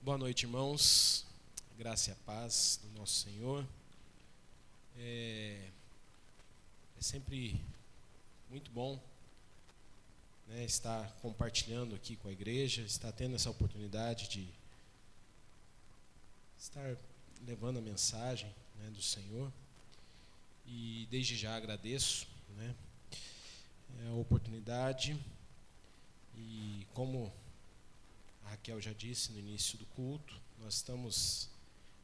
Boa noite, irmãos. Graça e a paz do nosso Senhor. É sempre muito bom, né, estar compartilhando aqui com a igreja, estar tendo essa oportunidade de estar levando a mensagem, né, do Senhor. E desde já agradeço, né, a oportunidade. E como a Raquel já disse no início do culto, nós estamos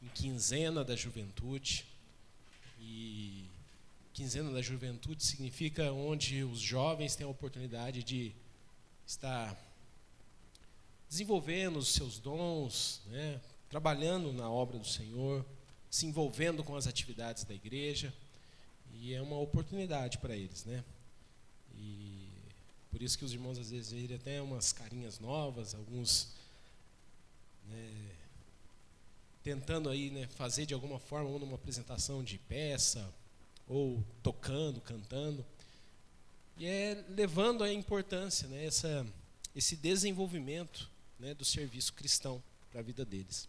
em quinzena da juventude. E quinzena da juventude significa onde os jovens têm a oportunidade de estar desenvolvendo os seus dons, né, trabalhando na obra do Senhor, se envolvendo com as atividades da igreja. E é uma oportunidade para eles, né? E por isso que os irmãos às vezes veem até umas carinhas novas, alguns, né, tentando aí, né, fazer de alguma forma uma apresentação de peça, ou tocando, cantando. E é levando a importância, né, esse desenvolvimento, né, do serviço cristão para a vida deles.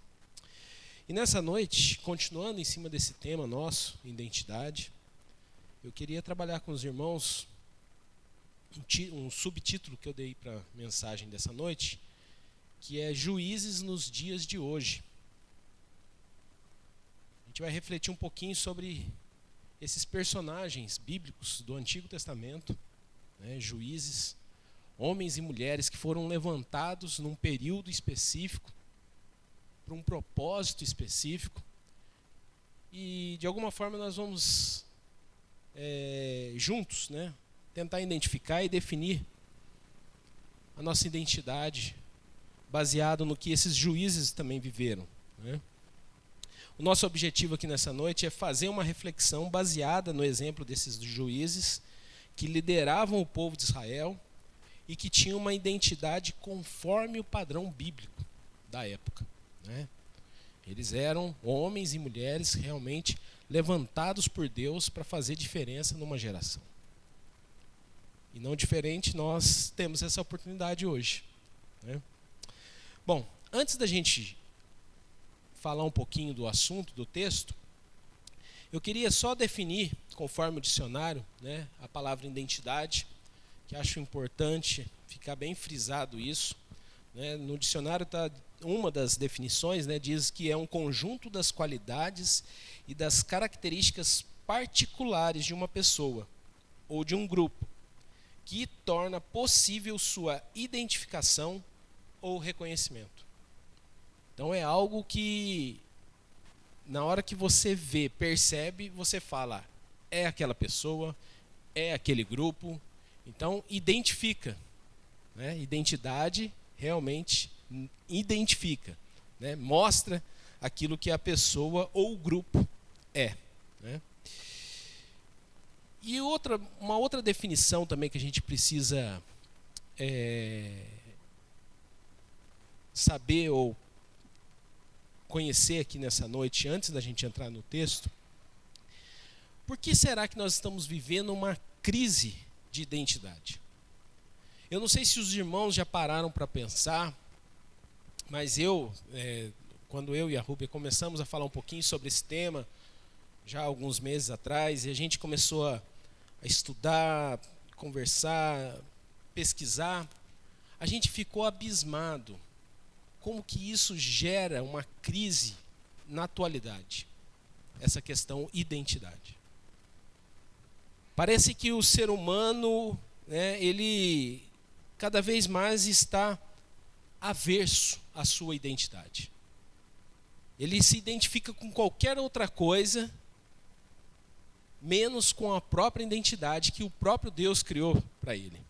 E nessa noite, continuando em cima desse tema nosso, identidade, eu queria trabalhar com os irmãos um subtítulo que eu dei para a mensagem dessa noite, que é Juízes nos dias de hoje. A gente vai refletir um pouquinho sobre esses personagens bíblicos do Antigo Testamento, né, juízes, homens e mulheres que foram levantados num período específico, para um propósito específico. E de alguma forma nós vamos juntos, né, tentar identificar e definir a nossa identidade baseado no que esses juízes também viveram, né? O nosso objetivo aqui nessa noite é fazer uma reflexão baseada no exemplo desses juízes que lideravam o povo de Israel e que tinham uma identidade conforme o padrão bíblico da época, né? Eles eram homens e mulheres realmente levantados por Deus para fazer diferença numa geração. E não diferente, nós temos essa oportunidade hoje, né? Bom, antes da gente falar um pouquinho do assunto, do texto, eu queria só definir, conforme o dicionário, né, a palavra identidade, que acho importante ficar bem frisado isso, né? No dicionário tá uma das definições, né, diz que é um conjunto das qualidades e das características particulares de uma pessoa ou de um grupo, que torna possível sua identificação ou reconhecimento. Então é algo que, na hora que você vê, percebe, você fala, é aquela pessoa, é aquele grupo. Então identifica, né? Identidade realmente identifica, né? Mostra aquilo que a pessoa ou o grupo é, né? E uma outra definição também que a gente precisa saber ou conhecer aqui nessa noite, antes da gente entrar no texto: por que será que nós estamos vivendo uma crise de identidade? Eu não sei se os irmãos já pararam para pensar, mas quando eu e a Rúbia começamos a falar um pouquinho sobre esse tema, já há alguns meses atrás, e a gente começou a estudar, conversar, pesquisar, a gente ficou abismado como que isso gera uma crise na atualidade, essa questão identidade. Parece que o ser humano, né, ele cada vez mais está averso à sua identidade. Ele se identifica com qualquer outra coisa, menos com a própria identidade que o próprio Deus criou para ele.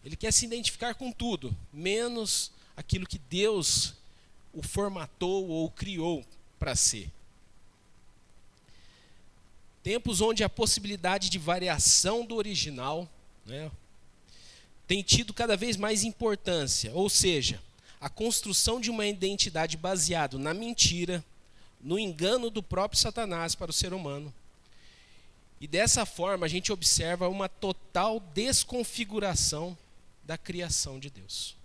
Ele quer se identificar com tudo, menos aquilo que Deus o formatou ou criou para ser. Tempos onde a possibilidade de variação do original, né, tem tido cada vez mais importância, ou seja, a construção de uma identidade baseada na mentira, no engano do próprio Satanás para o ser humano. E dessa forma a gente observa uma total desconfiguração da criação de Deus.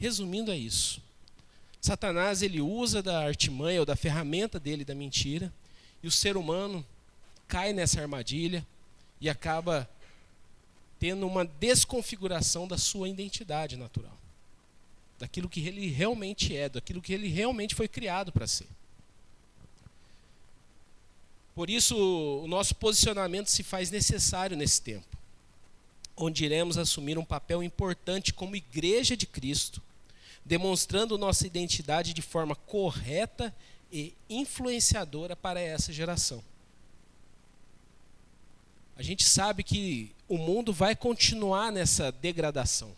Resumindo, é isso. Satanás, ele usa da artimanha ou da ferramenta dele, da mentira, e o ser humano cai nessa armadilha e acaba tendo uma desconfiguração da sua identidade natural, daquilo que ele realmente é, daquilo que ele realmente foi criado para ser. Por isso, o nosso posicionamento se faz necessário nesse tempo, onde iremos assumir um papel importante como igreja de Cristo, demonstrando nossa identidade de forma correta e influenciadora para essa geração. A gente sabe que o mundo vai continuar nessa degradação.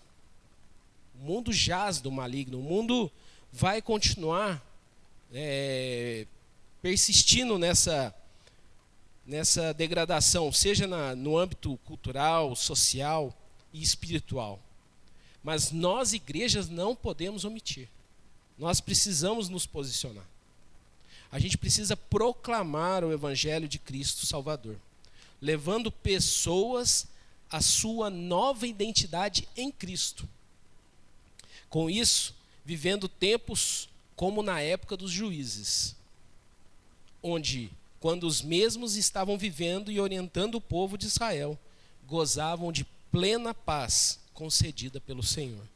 O mundo jaz do maligno, o mundo vai continuar persistindo nessa degradação, seja no âmbito cultural, social e espiritual. Mas nós, igrejas, não podemos omitir. Nós precisamos nos posicionar. A gente precisa proclamar o Evangelho de Cristo Salvador, levando pessoas à sua nova identidade em Cristo. Com isso, vivendo tempos como na época dos juízes, onde, quando os mesmos estavam vivendo e orientando o povo de Israel, gozavam de plena paz concedida pelo Senhor.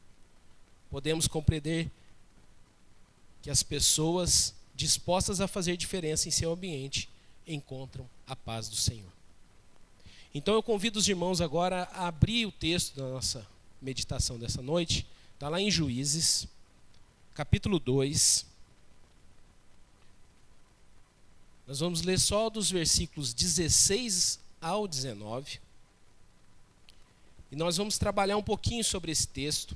Podemos compreender que as pessoas dispostas a fazer diferença em seu ambiente encontram a paz do Senhor. Então eu convido os irmãos agora a abrir o texto da nossa meditação dessa noite. Está lá em Juízes, capítulo 2. Nós vamos ler só dos versículos 16 ao 19. E nós vamos trabalhar um pouquinho sobre esse texto.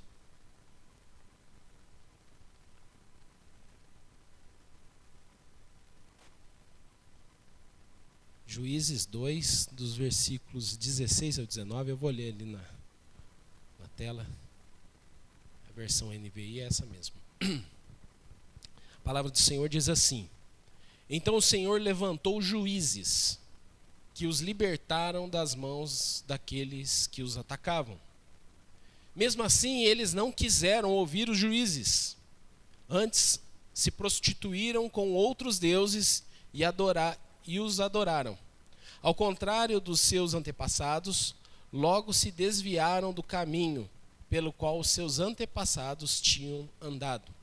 Juízes 2, dos versículos 16 ao 19. Eu vou ler ali na tela. A versão NVI é essa mesmo. A palavra do Senhor diz assim: Então o Senhor levantou juízes que os libertaram das mãos daqueles que os atacavam. Mesmo assim, eles não quiseram ouvir os juízes. Antes, se prostituíram com outros deuses e os adoraram. Ao contrário dos seus antepassados, logo se desviaram do caminho pelo qual os seus antepassados tinham andado,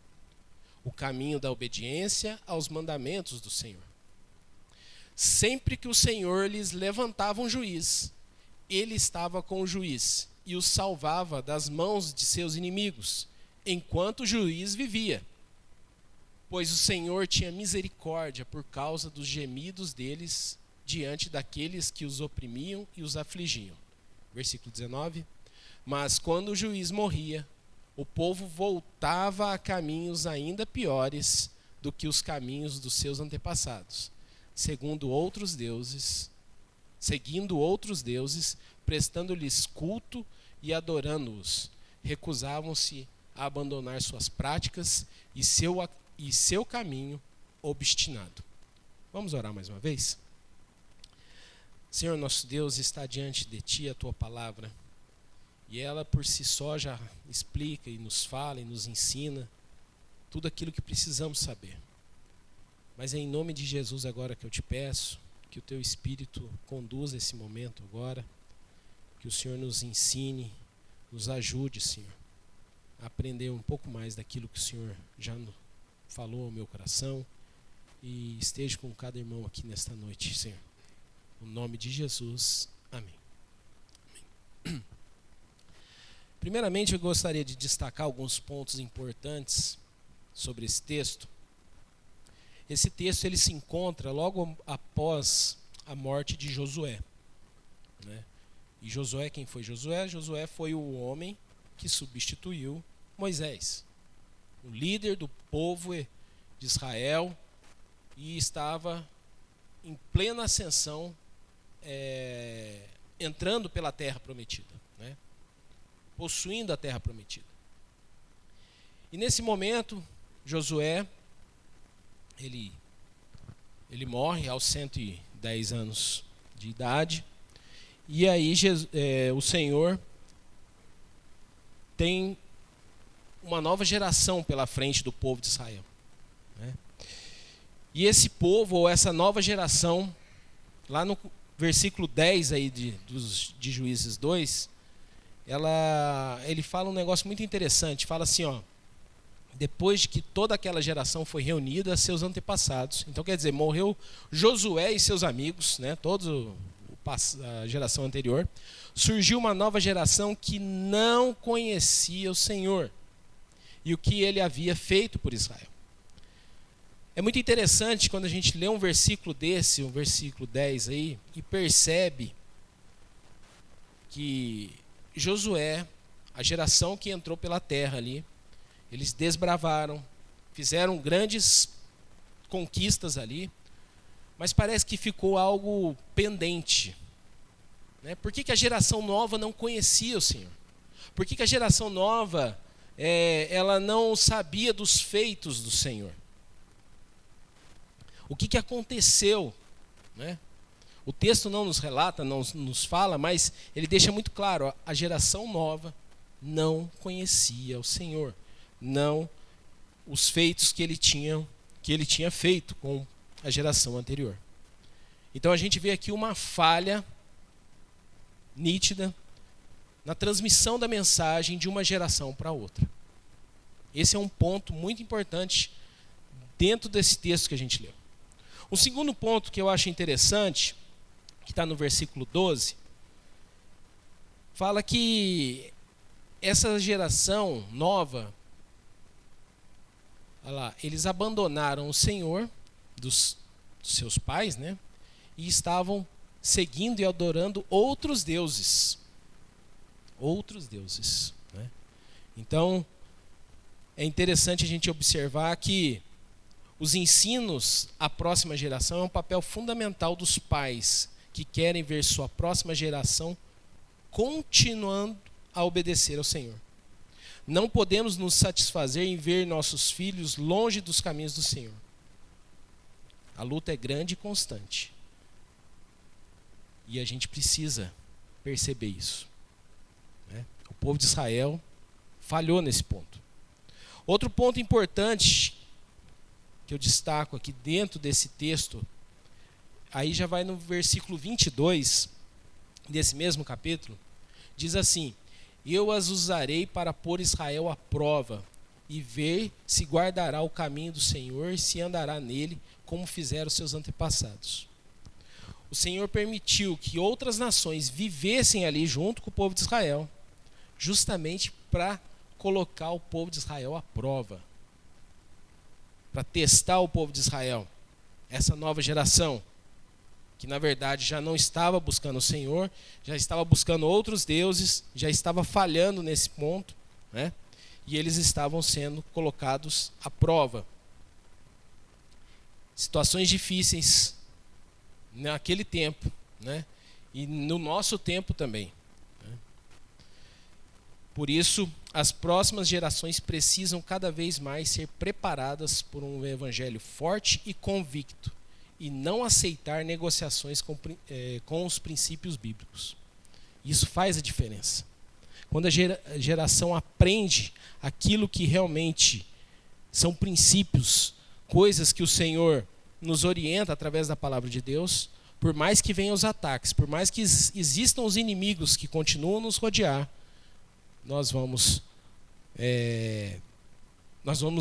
o caminho da obediência aos mandamentos do Senhor. Sempre que o Senhor lhes levantava um juiz, ele estava com o juiz e os salvava das mãos de seus inimigos, enquanto o juiz vivia. Pois o Senhor tinha misericórdia por causa dos gemidos deles diante daqueles que os oprimiam e os afligiam. Versículo 19. Mas quando o juiz morria, o povo voltava a caminhos ainda piores do que os caminhos dos seus antepassados, seguindo outros deuses, prestando-lhes culto e adorando-os. Recusavam-se a abandonar suas práticas e seu caminho obstinado. Vamos orar mais uma vez? Senhor, nosso Deus, está diante de Ti a Tua palavra, e ela por si só já explica e nos fala e nos ensina tudo aquilo que precisamos saber. Mas é em nome de Jesus agora que eu te peço que o Teu Espírito conduza esse momento agora, que o Senhor nos ensine, nos ajude, Senhor, a aprender um pouco mais daquilo que o Senhor já falou ao meu coração, e esteja com cada irmão aqui nesta noite, Senhor. No nome de Jesus, amém. Amém. Primeiramente, eu gostaria de destacar alguns pontos importantes sobre esse texto. Esse texto ele se encontra logo após a morte de Josué, né? E Josué, quem foi Josué? Josué foi o homem que substituiu Moisés, o líder do povo de Israel, e estava em plena ascensão, entrando pela terra prometida, né? Possuindo a terra prometida. E nesse momento, Josué, ele morre aos 110 anos de idade, e aí o Senhor tem uma nova geração pela frente do povo de Israel, né? E esse povo, ou essa nova geração, lá no versículo 10 aí de Juízes 2, ele fala um negócio muito interessante. Fala assim, ó: depois de que toda aquela geração foi reunida, seus antepassados. Então quer dizer, morreu Josué e seus amigos, né, todos a geração anterior. Surgiu uma nova geração que não conhecia o Senhor e o que ele havia feito por Israel. É muito interessante quando a gente lê um versículo desse, um versículo 10 aí, e percebe que Josué, a geração que entrou pela terra ali, eles desbravaram, fizeram grandes conquistas ali, mas parece que ficou algo pendente, né? Por que a geração nova não conhecia o Senhor? Por que a geração nova ela não sabia dos feitos do Senhor? O que aconteceu, né? O texto não nos relata, não nos fala, mas ele deixa muito claro, ó, a geração nova não conhecia o Senhor, não os feitos que ele tinha feito com a geração anterior. Então a gente vê aqui uma falha nítida na transmissão da mensagem de uma geração para outra. Esse é um ponto muito importante dentro desse texto que a gente leu. Um segundo ponto que eu acho interessante, que está no versículo 12, fala que essa geração nova, olha lá, eles abandonaram o Senhor dos seus pais, né, e estavam seguindo e adorando outros deuses. Outros deuses, né? Então, é interessante a gente observar que os ensinos à próxima geração é um papel fundamental dos pais que querem ver sua próxima geração continuando a obedecer ao Senhor. Não podemos nos satisfazer em ver nossos filhos longe dos caminhos do Senhor. A luta é grande e constante. E a gente precisa perceber isso, né? O povo de Israel falhou nesse ponto. Outro ponto importante que eu destaco aqui dentro desse texto, aí já vai no versículo 22 desse mesmo capítulo, diz assim: eu as usarei para pôr Israel à prova e ver se guardará o caminho do Senhor e se andará nele, como fizeram seus antepassados. O Senhor permitiu que outras nações vivessem ali junto com o povo de Israel, justamente para colocar o povo de Israel à prova, para testar o povo de Israel, essa nova geração, que na verdade já não estava buscando o Senhor, já estava buscando outros deuses, já estava falhando nesse ponto, né? E eles estavam sendo colocados à prova. Situações difíceis naquele tempo, né? E no nosso tempo também, né? Por isso, as próximas gerações precisam cada vez mais ser preparadas por um evangelho forte e convicto, e não aceitar negociações com os princípios bíblicos. Isso faz a diferença. Quando a geração aprende aquilo que realmente são princípios, coisas que o Senhor nos orienta através da palavra de Deus, por mais que venham os ataques, por mais que existam os inimigos que continuam a nos rodear, nós vamos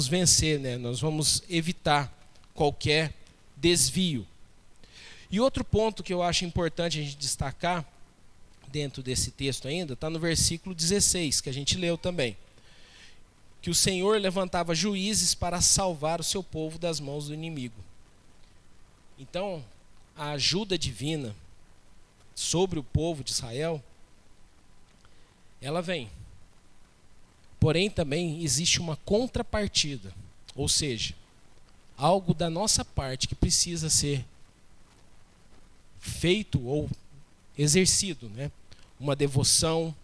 vencer, né? Nós vamos evitar qualquer desvio. E outro ponto que eu acho importante a gente destacar dentro desse texto ainda, está no versículo 16, que a gente leu também, que o Senhor levantava juízes para salvar o seu povo das mãos do inimigo. Então, a ajuda divina sobre o povo de Israel, ela vem. Porém, também existe uma contrapartida, ou seja, algo da nossa parte que precisa ser feito ou exercido, né? Uma devoção,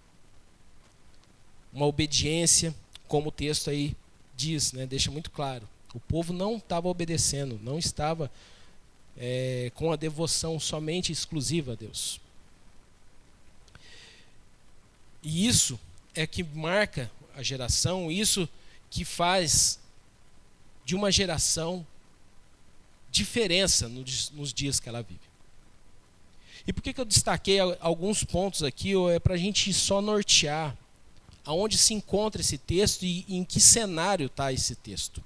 uma obediência, como o texto aí diz, né? Deixa muito claro. O povo não estava obedecendo, não estava com a devoção somente exclusiva a Deus. E isso é que marca a geração, isso que faz de uma geração diferença nos dias que ela vive. E por que eu destaquei alguns pontos aqui? É para a gente só nortear aonde se encontra esse texto e em que cenário está esse texto.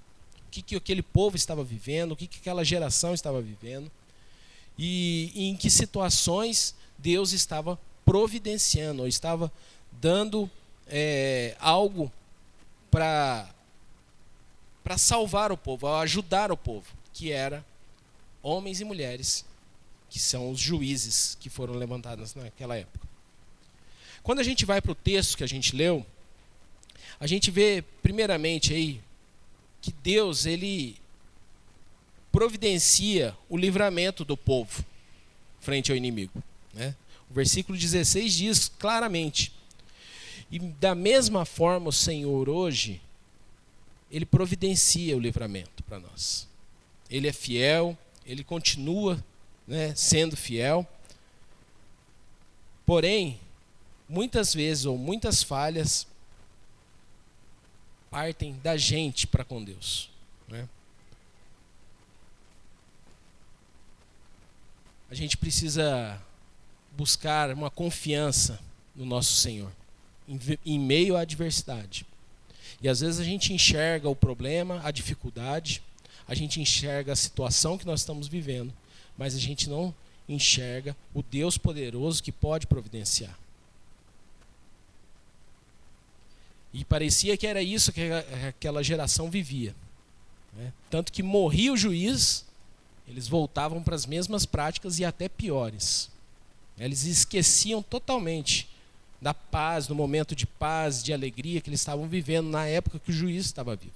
O que aquele povo estava vivendo, o que aquela geração estava vivendo, e em que situações Deus estava providenciando, ou estava dando algo para salvar o povo, ajudar o povo, que era homens e mulheres, que são os juízes que foram levantados naquela época. Quando a gente vai para o texto que a gente leu, a gente vê primeiramente aí que Deus, ele providencia o livramento do povo frente ao inimigo, né? O versículo 16 diz claramente: e da mesma forma o Senhor hoje, ele providencia o livramento para nós. Ele é fiel, ele continua, né, sendo fiel. Porém, muitas vezes, ou muitas falhas, partem da gente para com Deus, né? A gente precisa buscar uma confiança no nosso Senhor, em meio à adversidade. E às vezes a gente enxerga o problema, a dificuldade, a gente enxerga a situação que nós estamos vivendo, mas a gente não enxerga o Deus poderoso que pode providenciar. E parecia que era isso que aquela geração vivia, né? Tanto que morria o juiz, eles voltavam para as mesmas práticas e até piores. Eles esqueciam totalmente da paz, do momento de paz, de alegria que eles estavam vivendo na época que o juiz estava vivo.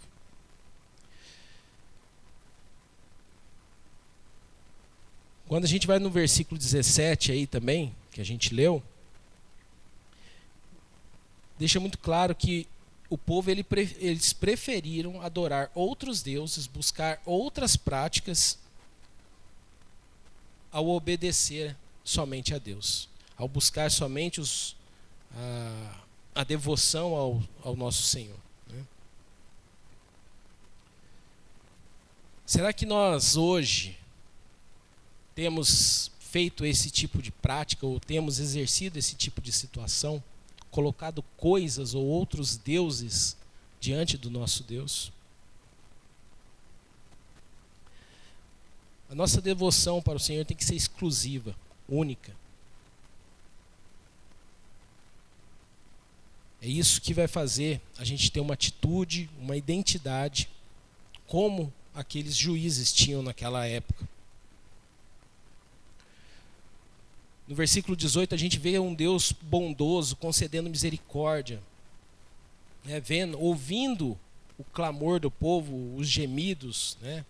Quando a gente vai no versículo 17 aí também, que a gente leu, deixa muito claro que o povo eles preferiram adorar outros deuses, buscar outras práticas, ao obedecer somente a Deus, ao buscar somente a devoção ao nosso Senhor, né? Será que nós hoje temos feito esse tipo de prática, ou temos exercido esse tipo de situação, colocado coisas ou outros deuses diante do nosso Deus? A nossa devoção para o Senhor tem que ser exclusiva, única. É isso que vai fazer a gente ter uma atitude, uma identidade, como aqueles juízes tinham naquela época. No versículo 18 a gente vê um Deus bondoso, concedendo misericórdia, né? Ouvindo o clamor do povo, os gemidos, né?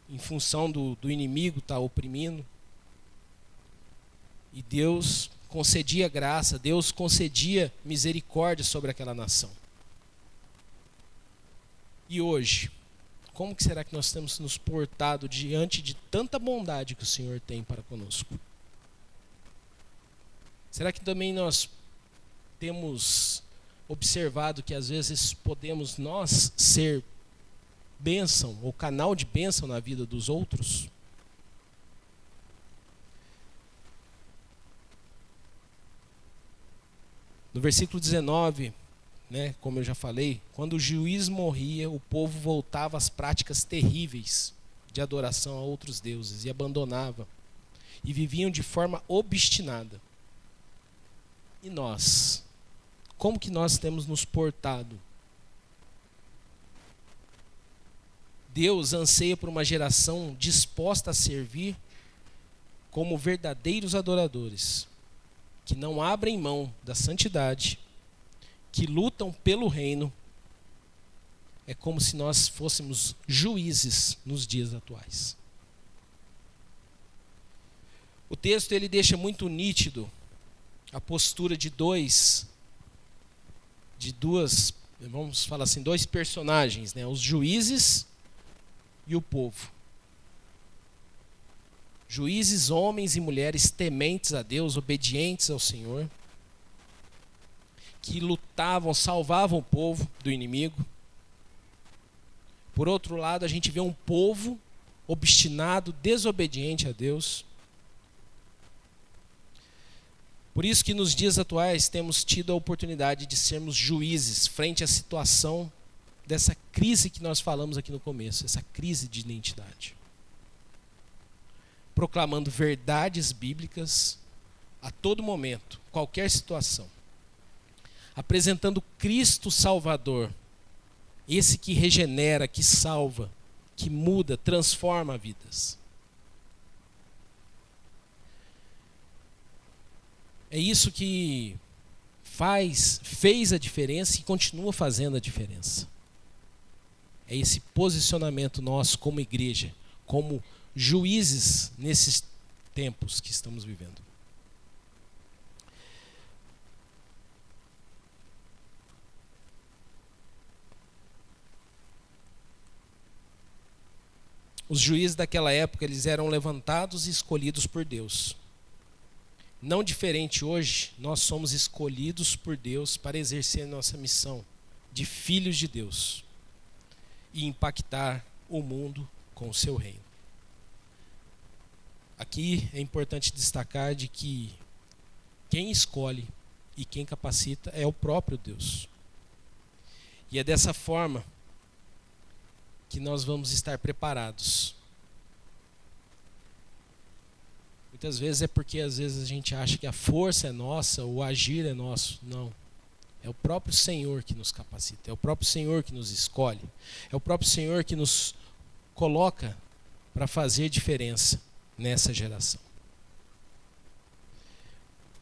Em função do inimigo estar oprimindo. E Deus concedia graça, Deus concedia misericórdia sobre aquela nação. E hoje, como que será que nós temos nos portado diante de tanta bondade que o Senhor tem para conosco? Será que também nós temos observado que às vezes podemos nós ser bênção, ou canal de bênção na vida dos outros? No versículo 19, né, como eu já falei, quando o juiz morria, o povo voltava às práticas terríveis de adoração a outros deuses e abandonava, e viviam de forma obstinada. E nós? Como que nós temos nos portado? Deus anseia por uma geração disposta a servir como verdadeiros adoradores, que não abrem mão da santidade, que lutam pelo reino. É como se nós fôssemos juízes nos dias atuais. O texto ele deixa muito nítido a postura de duas, vamos falar assim, dois personagens, né? Os juízes e o povo. Juízes, homens e mulheres tementes a Deus, obedientes ao Senhor, que lutavam, salvavam o povo do inimigo, Por outro lado, a gente vê um povo obstinado, desobediente a Deus. Por isso que nos dias atuais temos tido a oportunidade de sermos juízes frente à situação dessa crise que nós falamos aqui no começo, essa crise de identidade. Proclamando verdades bíblicas a todo momento, qualquer situação. Apresentando Cristo Salvador, esse que regenera, que salva, que muda, transforma vidas. É isso que fez a diferença e continua fazendo a diferença. É esse posicionamento nosso como igreja, como juízes nesses tempos que estamos vivendo. Os juízes daquela época, eles eram levantados e escolhidos por Deus. Não diferente hoje, nós somos escolhidos por Deus para exercer nossa missão de filhos de Deus e impactar o mundo com o seu reino. Aqui é importante destacar de que quem escolhe e quem capacita é o próprio Deus. E é dessa forma que nós vamos estar preparados. Muitas vezes é porque às vezes a gente acha que a força é nossa, o agir é nosso. Não. É o próprio Senhor que nos capacita, é o próprio Senhor que nos escolhe, é o próprio Senhor que nos coloca para fazer diferença nessa geração.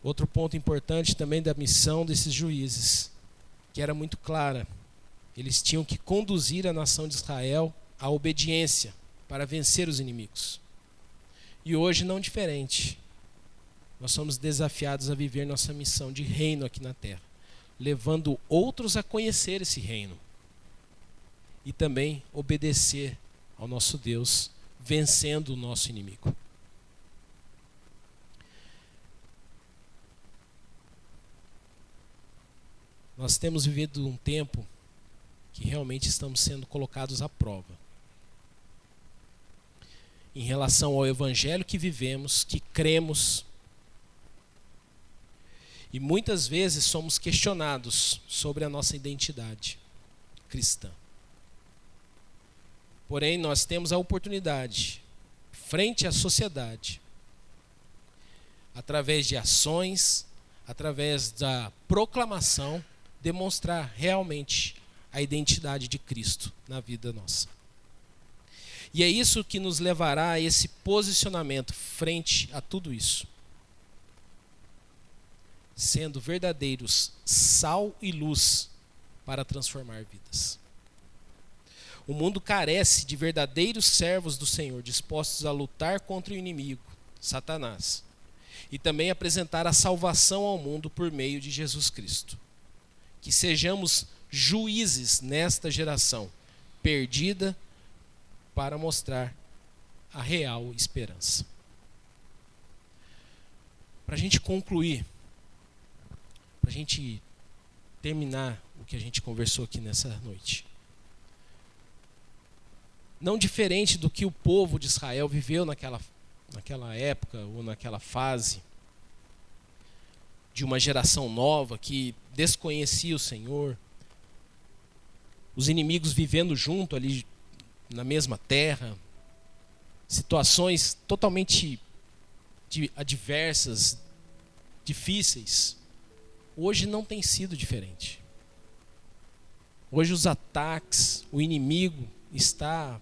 Outro ponto importante também da missão desses juízes, que era muito clara. Eles tinham que conduzir a nação de Israel à obediência para vencer os inimigos. E hoje não diferente. Nós somos desafiados a viver nossa missão de reino aqui na terra, levando outros a conhecer esse reino e também obedecer ao nosso Deus, vencendo o nosso inimigo. Nós temos vivido um tempo que realmente estamos sendo colocados à prova. Em relação ao evangelho que vivemos, que cremos, e muitas vezes somos questionados sobre a nossa identidade cristã. Porém, nós temos a oportunidade, frente à sociedade, através de ações, através da proclamação, demonstrar realmente a identidade de Cristo na vida nossa. E é isso que nos levará a esse posicionamento frente a tudo isso. Sendo verdadeiros sal e luz para transformar vidas. O mundo carece de verdadeiros servos do Senhor, dispostos a lutar contra o inimigo, Satanás, e também apresentar a salvação ao mundo por meio de Jesus Cristo. Que sejamos juízes nesta geração perdida para mostrar a real esperança. Para a gente concluir, para a gente terminar o que a gente conversou aqui nessa noite. Não diferente do que o povo de Israel viveu naquela época ou naquela fase de uma geração nova que desconhecia o Senhor, os inimigos vivendo junto ali na mesma terra, situações totalmente adversas, difíceis. Hoje não tem sido diferente. Hoje os ataques, o inimigo está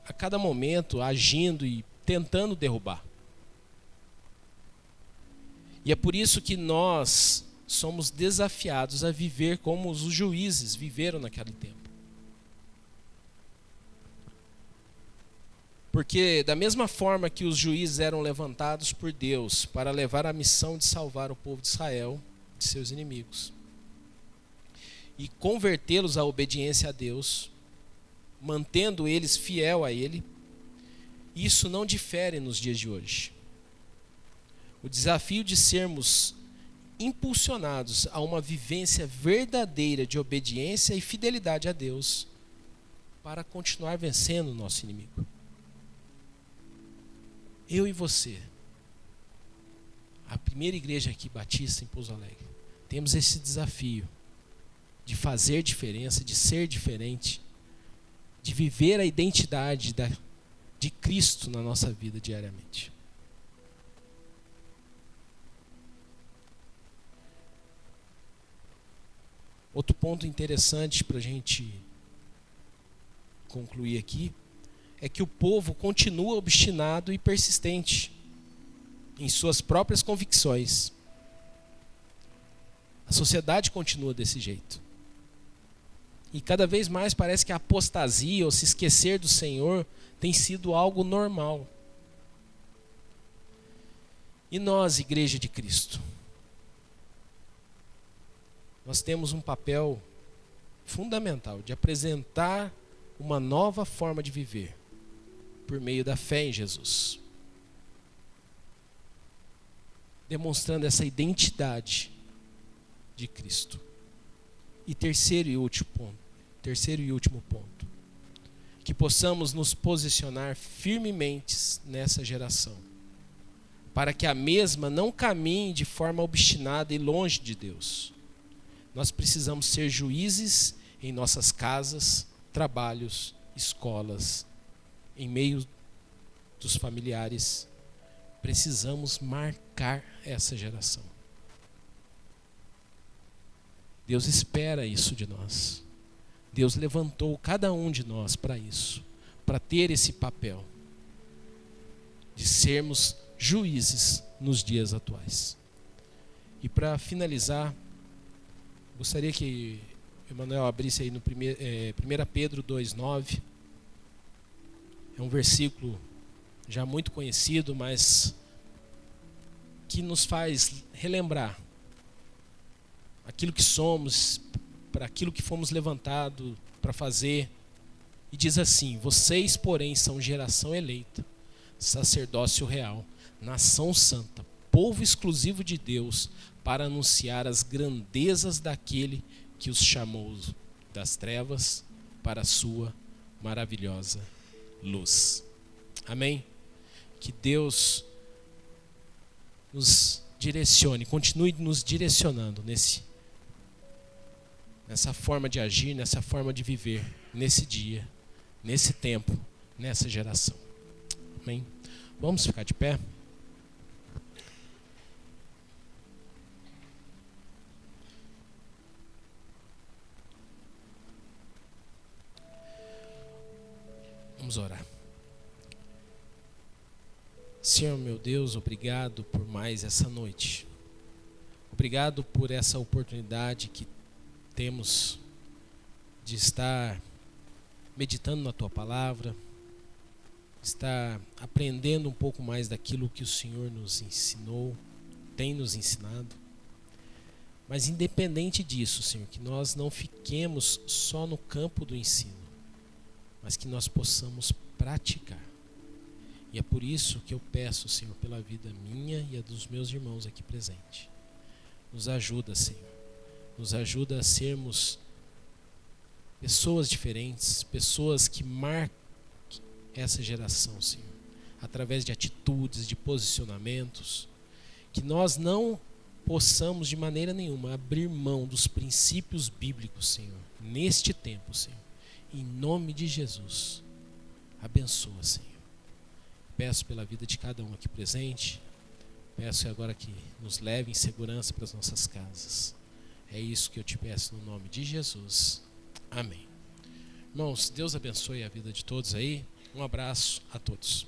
a cada momento agindo e tentando derrubar. E é por isso que nós somos desafiados a viver como os juízes viveram naquele tempo. Porque da mesma forma que os juízes eram levantados por Deus para levar a missão de salvar o povo de Israel de seus inimigos e convertê-los à obediência a Deus, mantendo eles fiel a Ele, isso não difere nos dias de hoje. O desafio de sermos impulsionados a uma vivência verdadeira de obediência e fidelidade a Deus para continuar vencendo o nosso inimigo. Eu e você, a primeira igreja aqui batista em Pouso Alegre, temos esse desafio de fazer diferença, de ser diferente, de viver a identidade de Cristo na nossa vida diariamente. Outro ponto interessante para a gente concluir aqui é que o povo continua obstinado e persistente em suas próprias convicções. A sociedade continua desse jeito. E cada vez mais parece que a apostasia ou se esquecer do Senhor tem sido algo normal. E nós, Igreja de Cristo, nós temos um papel fundamental de apresentar uma nova forma de viver por meio da fé em Jesus, demonstrando essa identidade de Cristo. E terceiro e último ponto, que possamos nos posicionar firmemente nessa geração, para que a mesma não caminhe de forma obstinada e longe de Deus. Nós precisamos ser juízes em nossas casas, trabalhos, escolas, em meio dos familiares. Precisamos marcar essa geração. Deus espera isso de nós. Deus levantou cada um de nós para isso, para ter esse papel de sermos juízes nos dias atuais. E para finalizar, gostaria que Emanuel abrisse aí no 1 Pedro 2,9. É um versículo já muito conhecido, mas que nos faz relembrar aquilo que somos, para aquilo que fomos levantados para fazer. E diz assim: vocês, porém, são geração eleita, sacerdócio real, nação santa, povo exclusivo de Deus, para anunciar as grandezas daquele que os chamou das trevas para a sua maravilhosa luz. Amém? Que Deus nos direcione, continue nos direcionando nessa forma de agir, nessa forma de viver, nesse dia, nesse tempo, nessa geração. Amém? Vamos ficar de pé? Vamos orar. Senhor meu Deus, obrigado por mais essa noite. Obrigado por essa oportunidade que temos de estar meditando na Tua Palavra, estar aprendendo um pouco mais daquilo que o Senhor nos ensinou, tem nos ensinado. Mas independente disso, Senhor, que nós não fiquemos só no campo do ensino, mas que nós possamos praticar. E é por isso que eu peço, Senhor, pela vida minha e a dos meus irmãos aqui presentes. Nos ajuda, Senhor. Nos ajuda a sermos pessoas diferentes, pessoas que marquem essa geração, Senhor, através de atitudes, de posicionamentos, que nós não possamos de maneira nenhuma abrir mão dos princípios bíblicos, Senhor, neste tempo, Senhor. Em nome de Jesus, abençoa, Senhor. Peço pela vida de cada um aqui presente. Peço agora que nos leve em segurança para as nossas casas. É isso que eu te peço no nome de Jesus. Amém. Irmãos, Deus abençoe a vida de todos aí. Um abraço a todos.